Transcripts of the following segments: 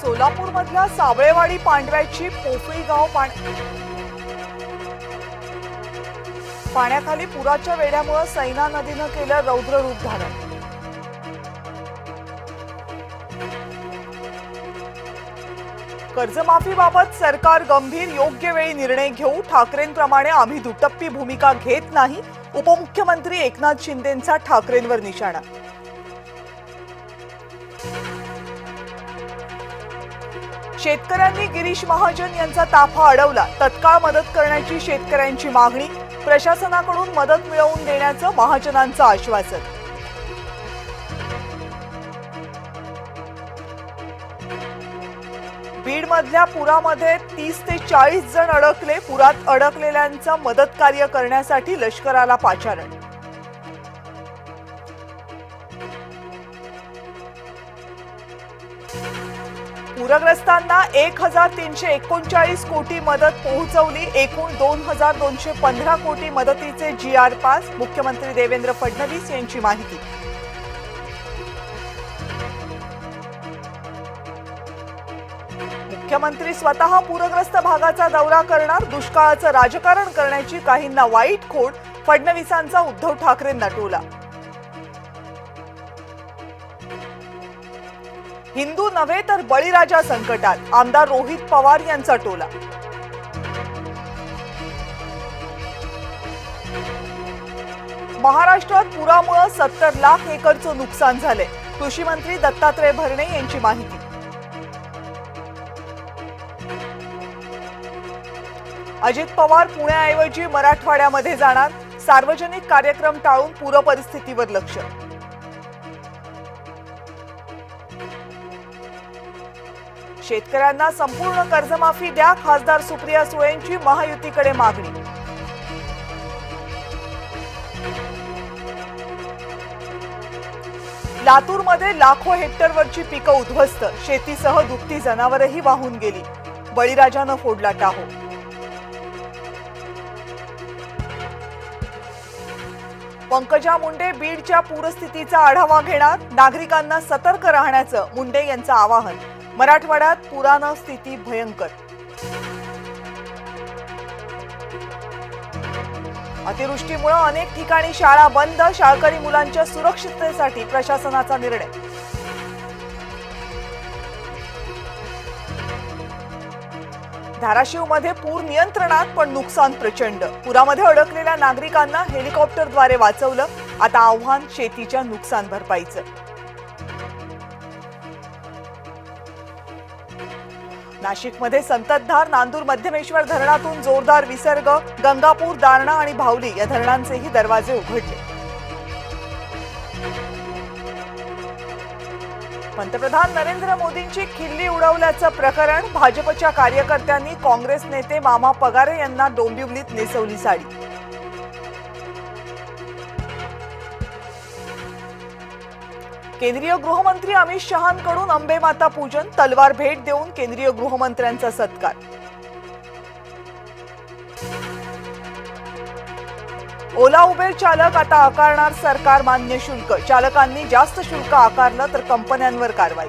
सोलापूरमधल्या सावळेवाडी पांडव्याची पोफळी गाव पाण्याखाली पुराच्या वेढ्यामुळे सैना नदीनं केलं रौद्र रूप धारण। कर्जमाफीबाबत सरकार गंभीर, योग्य वेळी निर्णय घेऊ, ठाकरेंप्रमाणे आम्ही दुटप्पी भूमिका घेत नाही, उपमुख्यमंत्री एकनाथ शिंदेंचा ठाकरेंवर निशाणा। शेतकऱ्यांनी गिरीश महाजन यांचा ताफा अडवला, तत्काळ मदत करण्याची शेतकऱ्यांची मागणी, प्रशासनाकडून मदत मिळवून देण्याचं महाजनांचं आश्वासन। बीडमधल्या पुरामध्ये 30 ते 40 जण अडकले, पुरात अडकलेल्यांचा मदत कार्य करण्यासाठी लष्कराला पाचारण। पूरग्रस्तांना 1339 कोटी मदत पोहोचवली, एकूण 2215 कोटी मदतीचे GR पास, मुख्यमंत्री देवेंद्र फडणवीस यांची माहिती। मुख्यमंत्री स्वतः पूरग्रस्त भागाचा दौरा करणार, दुष्काळाचं राजकारण करण्याची काहींना वाईट खोड, फडणवीसांचा उद्धव ठाकरेंना टोला। हिंदू नव्हे तर बळीराजा संकटात, आमदार रोहित पवार यांचा टोला। महाराष्ट्रात पुरामुळे 70 लाख एकरचं नुकसान झाले, कृषी मंत्री दत्तात्रय भरणे यांची माहिती। अजित पवार पुण्याऐवजी मराठवाड्यामध्ये जाणार, सार्वजनिक कार्यक्रम टाळून पूर परिस्थितीवर लक्ष। शेतकऱ्यांना संपूर्ण कर्जमाफी द्या, खासदार सुप्रिया सुळेंची महायुतीकडे मागणी। लातूरमध्ये लाखो हेक्टरवरची पिकं उद्ध्वस्त, शेतीसह दुभती जनावरही वाहून गेली, बळीराजानं फोडला टाहो। पंकजा मुंडे बीडच्या पूरस्थितीचा आढावा घेणार, नागरिकांना सतर्क राहण्याचं मुंडे यांचं आवाहन। मराठवाड्यात पुरानं स्थिती भयंकर, अतिवृष्टीमुळे अनेक ठिकाणी शाळा बंद, शाळकरी मुलांच्या सुरक्षिततेसाठी प्रशासनाचा निर्णय। धाराशिवमध्ये पूर नियंत्रणात, पण नुकसान प्रचंड, पुरामध्ये अडकलेल्या नागरिकांना हेलिकॉप्टरद्वारे वाचवलं, आता आव्हान शेतीच्या नुकसान भरपाईचं। नाशिकमध्ये संततधार, नांदूर मध्यमेश्वर धरणातून जोरदार विसर्ग, गंगापूर, दारणा आणि भावली या धरणांचेही दरवाजे उघडले। पंतप्रधान नरेंद्र मोदींची खिल्ली उडवल्याचं प्रकरण, भाजपच्या कार्यकर्त्यांनी काँग्रेस नेते मामा पगारे यांना डोंबिवलीत नेसवली साडी। केंद्रीय गृहमंत्री अमित शहांकडून अंबेमाता पूजन, तलवार भेट देऊन केंद्रीय गृहमंत्र्यांचा सत्कार। ओला उबेर चालक आता आकारणार सरकार मान्य शुल्क, चालकांनी जास्त शुल्क आकारलं तर कंपन्यांवर कारवाई।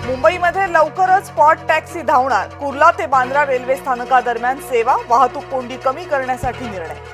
मुंबईमध्ये लवकरच स्पॉट टॅक्सी धावणार, कुर्ला ते बांद्रा रेल्वे स्थानकादरम्यान सेवा, वाहतूक कोंडी कमी करण्यासाठी निर्णय।